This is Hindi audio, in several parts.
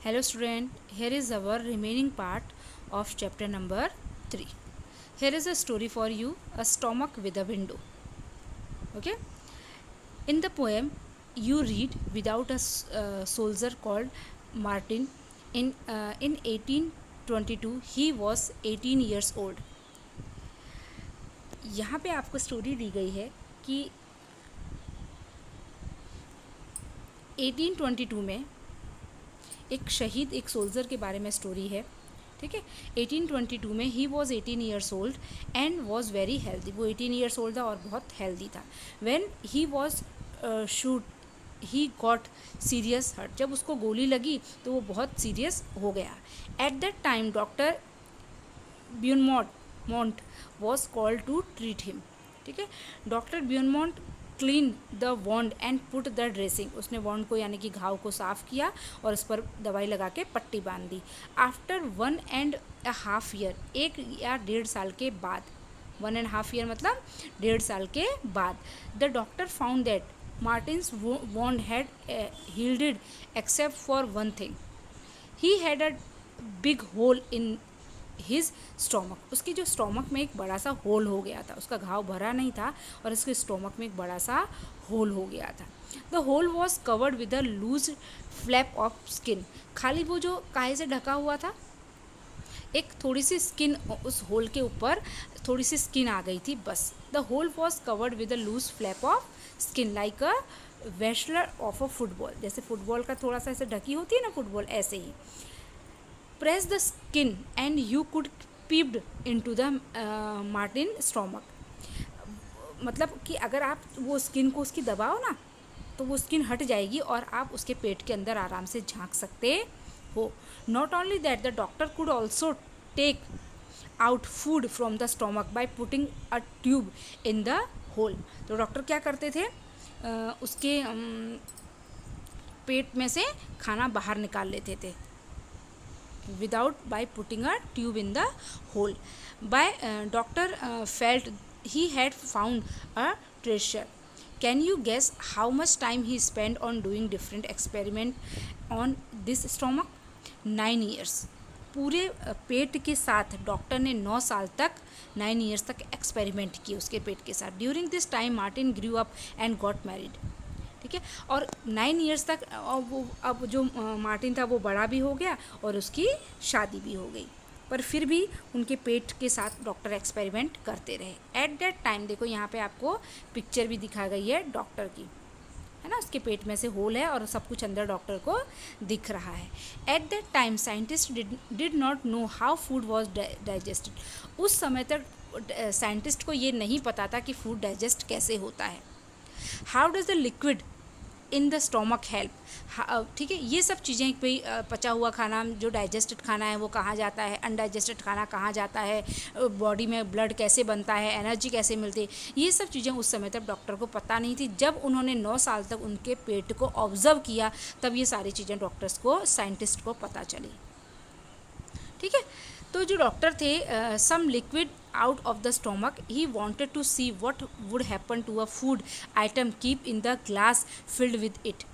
Hello student, here is our remaining part of chapter number 3. Here is a story for you, a stomach with a window. Okay? In the poem, you read without a soldier called Martin. In 1822, he was 18 years old. यहाँ पे आपको स्टोरी दी गई है कि 1822 में एक शहीद एक सोल्जर के बारे में स्टोरी है. ठीक है. 1822 में he was 18 years old and was very healthy. वो 18 ईयर्स ओल्ड था और बहुत हेल्दी था. When he was shoot he got serious hurt. जब उसको गोली लगी तो वो बहुत सीरियस हो गया. At that time doctor Beaumont was called to treat him. ठीक है. Doctor Beaumont clean the wound and put the dressing. उसने वॉन्ड को यानी कि घाव को साफ़ किया और उस पर दवाई लगा के पट्टी बांध दी. आफ्टर 1.5 ईयर, 1 या 1.5 साल के बाद, 1.5 ईयर मतलब 1.5 साल के बाद, the doctor found that Martin's wound had healed except for one thing. He had a big hole in his stomach. उसकी जो स्टोमक में एक बड़ा सा होल हो गया था. उसका घाव भरा नहीं था और उसके स्टोमक में एक बड़ा सा होल हो गया था. The hole was covered with a loose flap of skin. खाली वो जो काहे से ढका हुआ था, एक थोड़ी सी स्किन, उस होल के ऊपर थोड़ी सी स्किन आ गई थी बस. The hole was covered with a loose flap of skin like a vessel of a football. जैसे फुटबॉल का थोड़ा सा ऐसे ढकी होती है ना फुटबॉल, ऐसे ही. Press the skin and you could peeped into the Martin stomach. मतलब कि अगर आप वो स्किन को उसकी दबाओ ना तो वो स्किन हट जाएगी और आप उसके पेट के अंदर आराम से झांक सकते हो. Not only that, the doctor could also take out food from the stomach by putting a tube in the hole. तो डॉक्टर क्या करते थे, उसके पेट में से खाना बाहर निकाल लेते थे without by putting a tube in the hole. By doctor felt he had found a treasure. Can you guess how much time he spent on doing different experiment on this stomach? 9 years. पूरे पेट के साथ डॉक्टर ने 9 साल तक 9 ईयर्स तक एक्सपेरिमेंट किए उसके पेट के साथ. During this time Martin grew up and got married. ठीक है. और 9 ईयर्स तक वो अब जो मार्टिन था वो बड़ा भी हो गया और उसकी शादी भी हो गई. पर फिर भी उनके पेट के साथ डॉक्टर एक्सपेरिमेंट करते रहे. एट दैट टाइम, देखो यहाँ पे आपको पिक्चर भी दिखा गई है डॉक्टर की, है ना. उसके पेट में से होल है और सब कुछ अंदर डॉक्टर को दिख रहा है. Eight that time scientist did not know how food was digested. उस समय तक साइंटिस्ट को ये नहीं पता था कि फूड डाइजेस्ट कैसे होता है. How does the liquid in the stomach help. ठीक है. ये सब चीज़ें भाई, पचा हुआ खाना जो डाइजेस्टेड खाना है वो कहाँ जाता है, अनडाइजेस्टेड खाना कहाँ जाता है, बॉडी में ब्लड कैसे बनता है, एनर्जी कैसे मिलती है, ये सब चीज़ें उस समय तक डॉक्टर को पता नहीं थी. जब उन्होंने 9 साल तक उनके पेट को ऑब्जर्व किया तब ये सारी चीज़ें डॉक्टर्स को, साइंटिस्ट को पता चली. ठीक है. तो जो डॉक्टर थे, सम liquid out of the stomach, he wanted to see what would happen to a food item keep in the glass filled with it.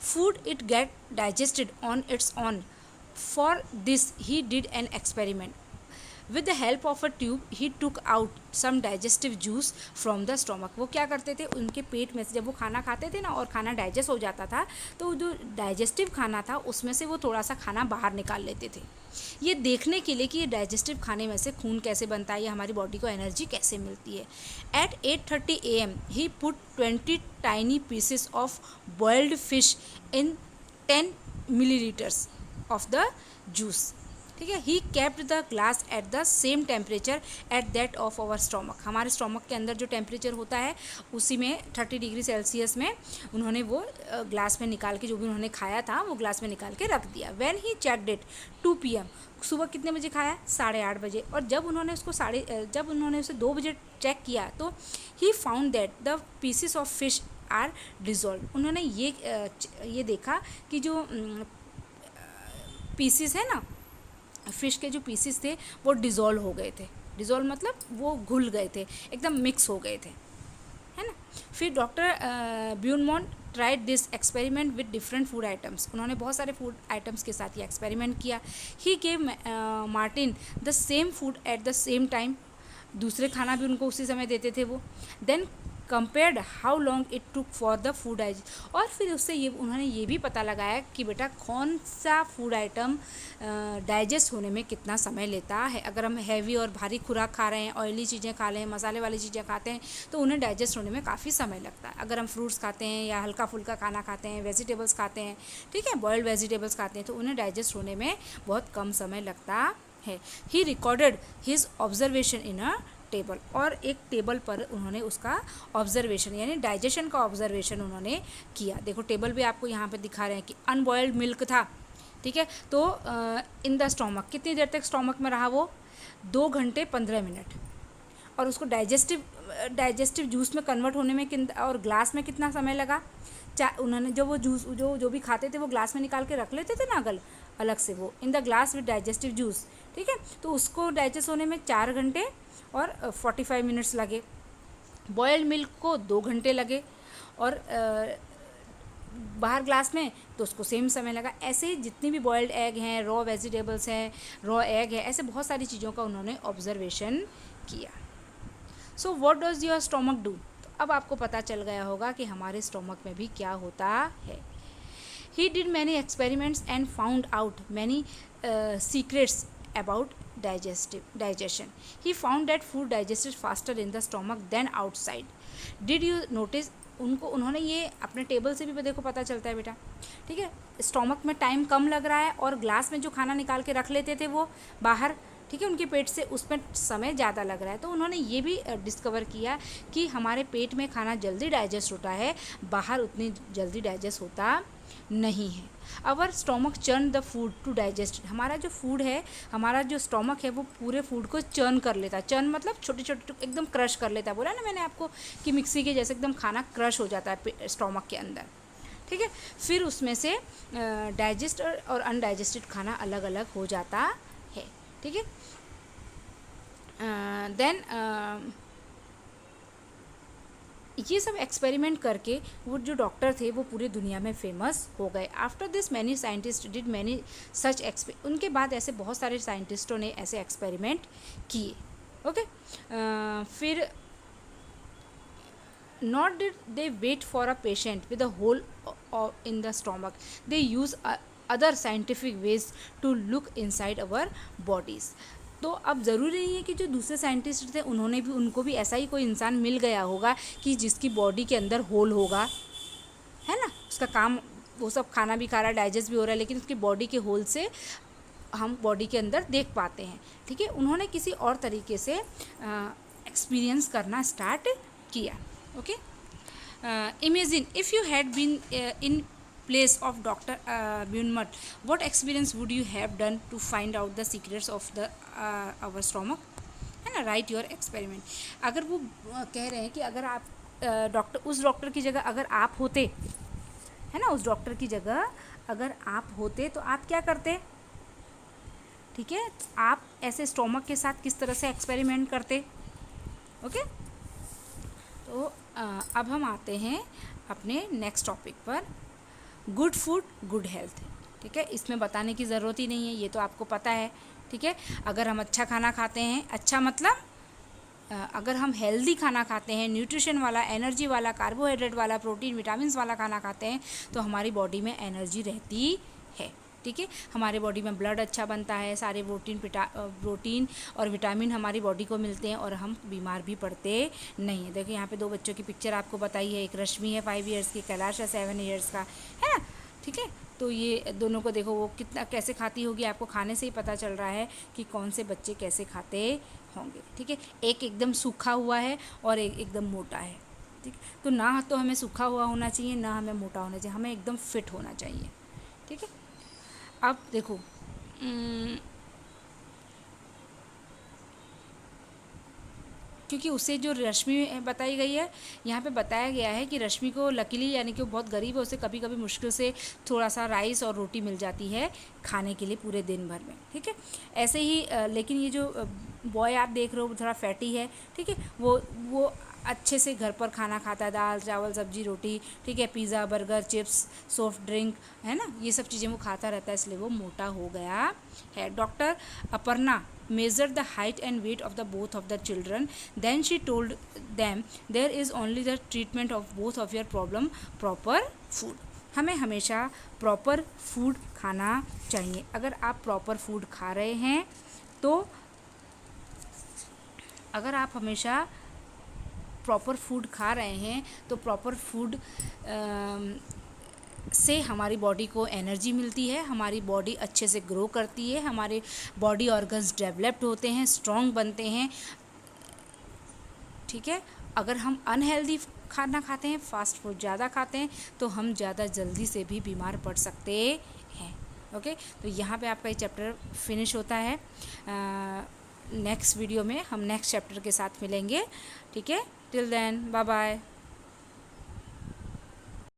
Food it get digested on its own. For this he did an experiment. With the help of a tube he took out some digestive juice from the stomach. वो क्या करते थे, उनके पेट में से जब वो खाना खाते थे ना और खाना डाइजेस्ट हो जाता था तो जो डाइजेस्टिव खाना था उसमें से वो थोड़ा सा खाना बाहर निकाल लेते थे, ये देखने के लिए कि ये डाइजेस्टिव खाने में से खून कैसे बनता है या हमारी बॉडी को एनर्जी कैसे मिलती है. At 8:30 AM he put 20 tiny pieces of boiled fish in 10 millilitres of the juice. ठीक है. He kept the glass at the same temperature at that of our stomach. हमारे स्टोमक के अंदर जो टेम्परेचर होता है उसी में 30 डिग्री सेल्सियस में उन्होंने वो ग्लास में निकाल के, जो भी उन्होंने खाया था वो ग्लास में निकाल के रख दिया. When he checked it 2 PM. सुबह कितने बजे खाया, 8:30 बजे. और जब उन्होंने उसे 2 बजे चेक किया तो he found that the pieces of fish are dissolve. उन्होंने ये देखा कि जो पीसेस है ना, फिश के जो पीसेस थे वो डिज़ोल्व हो गए थे. डिज़ोल्व मतलब वो घुल गए थे, एकदम मिक्स हो गए थे, है ना. फिर doctor Beaumont tried this experiment with different food items, उन्होंने बहुत सारे फूड आइटम्स के साथ ये एक्सपेरिमेंट किया। He gave Martin the same food at the same time, दूसरे खाना भी उनको उसी समय देते थे वो। Then compared how long it took for the food digest, और फिर उससे ये उन्होंने ये भी पता लगाया कि बेटा कौन सा फूड आइटम डाइजेस्ट होने में कितना समय लेता है। अगर हम हैवी और भारी खुराक खा रहे हैं, ऑयली चीज़ें खा रहे हैं, मसाले वाली चीज़ें खाते हैं, तो उन्हें डाइजेस्ट होने में काफ़ी समय लगता है। अगर हम फ्रूट्स खाते हैं या हल्का फुल्का खाना खाते हैं, वेजिटेबल्स खाते हैं, ठीक है, बॉइल्ड वेजिटेबल्स खाते हैं, तो उन्हें डाइजेस्ट होने में बहुत कम समय लगता है। He recorded his observation in a table, और एक टेबल पर उन्होंने उसका ऑब्जर्वेशन यानी डाइजेशन का ऑब्जर्वेशन उन्होंने किया। देखो टेबल भी आपको यहाँ पे दिखा रहे हैं कि अनबॉइल्ड मिल्क था, ठीक है, तो इन द स्टोमक, कितनी देर तक स्टोमक में रहा वो, 2 घंटे 15 मिनट, और उसको डाइजेस्टिव जूस में कन्वर्ट होने में और ग्लास में कितना समय लगा। उन्होंने जो वो जूस जो भी खाते थे वो ग्लास में निकाल के रख लेते थे ना अलग से, वो in the glass with digestive juice, ठीक है, तो उसको डाइजेस्ट होने में 4 घंटे और 45 मिनट्स लगे। बॉयल्ड मिल्क को 2 घंटे लगे, और बाहर ग्लास में तो उसको सेम समय लगा। ऐसे ही जितनी भी बॉयल्ड एग हैं, रॉ वेजिटेबल्स हैं, रॉ एग है, ऐसे बहुत सारी चीज़ों का उन्होंने ऑब्जर्वेशन किया। So what does your stomach do, तो अब आपको पता चल गया होगा कि हमारे स्टोमक में भी क्या होता है। He did many experiments and found out many secrets about digestion. He found that food digested faster in the stomach than outside. Did you notice, उन्होंने ये अपने टेबल से भी देखो पता चलता है बेटा, ठीक है, स्टोमक में टाइम कम लग रहा है, और ग्लास में जो खाना निकाल के रख लेते थे वो बाहर, ठीक है, उनके पेट से उसमें समय ज़्यादा लग रहा है। तो उन्होंने ये भी डिस्कवर किया कि हमारे पेट में खाना जल्दी डाइजेस्ट होता है, बाहर उतनी जल्दी डाइजेस्ट होता नहीं है। Our stomach churn the food to digest, हमारा जो फूड है, हमारा जो स्टोमक है वो पूरे फूड को चर्न कर लेता है। चर्न मतलब छोटे छोटे एकदम क्रश कर लेता है, बोला ना मैंने आपको कि मिक्सी के जैसे एकदम खाना क्रश हो जाता है स्टोमक के अंदर, ठीक है। फिर उसमें से डाइजेस्ट और अनडाइजेस्टेड खाना अलग अलग हो जाता है, ठीक है। देन ये सब एक्सपेरिमेंट करके वो जो डॉक्टर थे वो पूरी दुनिया में फेमस हो गए। After this many scientist did many such उनके बाद ऐसे बहुत सारे साइंटिस्टों ने ऐसे एक्सपेरिमेंट किए, ओके। फिर not did they wait for a patient with a hole in the stomach, they use other scientific ways to look inside our bodies. तो अब ज़रूरी नहीं है कि जो दूसरे साइंटिस्ट थे उनको भी ऐसा ही कोई इंसान मिल गया होगा कि जिसकी बॉडी के अंदर होल होगा, है ना, उसका काम वो सब खाना भी खा रहा है, डाइजेस्ट भी हो रहा है, लेकिन उसकी बॉडी के होल से हम बॉडी के अंदर देख पाते हैं, ठीक है। उन्होंने किसी और तरीके से एक्सपीरियंस करना स्टार्ट किया, okay. Imagine if you had been in place of Dr. Bunmut, what experience would you have done to find out the secrets of the our stomach, है ना, write your experiment। अगर वो कह रहे हैं कि अगर आप उस डॉक्टर की जगह अगर आप होते, है ना, उस डॉक्टर की जगह अगर आप होते तो आप क्या करते, ठीक है, आप ऐसे स्टोमक के साथ किस तरह से एक्सपेरिमेंट करते, ओके। तो अब हम आते हैं अपने नेक्स्ट टॉपिक पर, गुड फूड गुड हेल्थ, ठीक है। इसमें बताने की ज़रूरत ही नहीं है, ये तो आपको पता है, ठीक है। अगर हम अच्छा खाना खाते हैं, अच्छा मतलब अगर हम हेल्दी खाना खाते हैं, न्यूट्रिशन वाला, एनर्जी वाला, कार्बोहाइड्रेट वाला, प्रोटीन विटामिन वाला खाना खाते हैं, तो हमारी बॉडी में एनर्जी रहती है, ठीक है। हमारे बॉडी में ब्लड अच्छा बनता है, सारे प्रोटीन और विटामिन हमारी बॉडी को मिलते हैं, और हम बीमार भी पड़ते नहीं हैं। देखिए यहाँ पे 2 बच्चों की पिक्चर आपको बताई है, एक रश्मि है 5 ईयर्स की, कैलाश है 7 ईयर्स का, है ना, ठीक है। तो ये दोनों को देखो वो कितना कैसे खाती होगी, आपको खाने से ही पता चल रहा है कि कौन से बच्चे कैसे खाते होंगे, ठीक है। एक एकदम सूखा हुआ है और एक एकदम मोटा है, ठीक। तो ना तो हमें सूखा हुआ होना चाहिए, ना हमें मोटा होना चाहिए, हमें एकदम फिट होना चाहिए, ठीक है। अब देखो क्योंकि उसे जो रश्मि बताई गई है, यहाँ पे बताया गया है कि रश्मि को लकीली यानी कि वो बहुत गरीब है, उसे कभी कभी मुश्किल से थोड़ा सा राइस और रोटी मिल जाती है खाने के लिए पूरे दिन भर में, ठीक है। ऐसे ही लेकिन ये जो बॉय आप देख रहे हो थोड़ा फैटी है, ठीक है, वो अच्छे से घर पर खाना खाता है, दाल चावल सब्जी रोटी, ठीक है, pizza burger chips soft drink, है ना, ये सब चीज़ें वो खाता रहता है, इसलिए वो मोटा हो गया है। Doctor Aparna measured the height and weight of the both of the children, then she told them there is only the treatment of both of your problem, proper food। हमें हमेशा प्रॉपर फूड खाना चाहिए। अगर आप प्रॉपर फूड खा रहे हैं तो, अगर आप हमेशा प्रॉपर फूड खा रहे हैं तो प्रॉपर फूड से हमारी बॉडी को एनर्जी मिलती है, हमारी बॉडी अच्छे से ग्रो करती है, हमारे बॉडी ऑर्गन्स डेवलप्ड होते हैं, स्ट्रॉन्ग बनते हैं, ठीक है। अगर हम अनहेल्दी खाना खाते हैं, फास्ट फूड ज़्यादा खाते हैं, तो हम ज़्यादा जल्दी से भी बीमार पड़ सकते हैं। ओके, तो यहाँ पे आपका ये चैप्टर फिनिश होता है। नेक्स्ट वीडियो में हम नेक्स्ट चैप्टर के साथ मिलेंगे, ठीक है। Till then bye bye.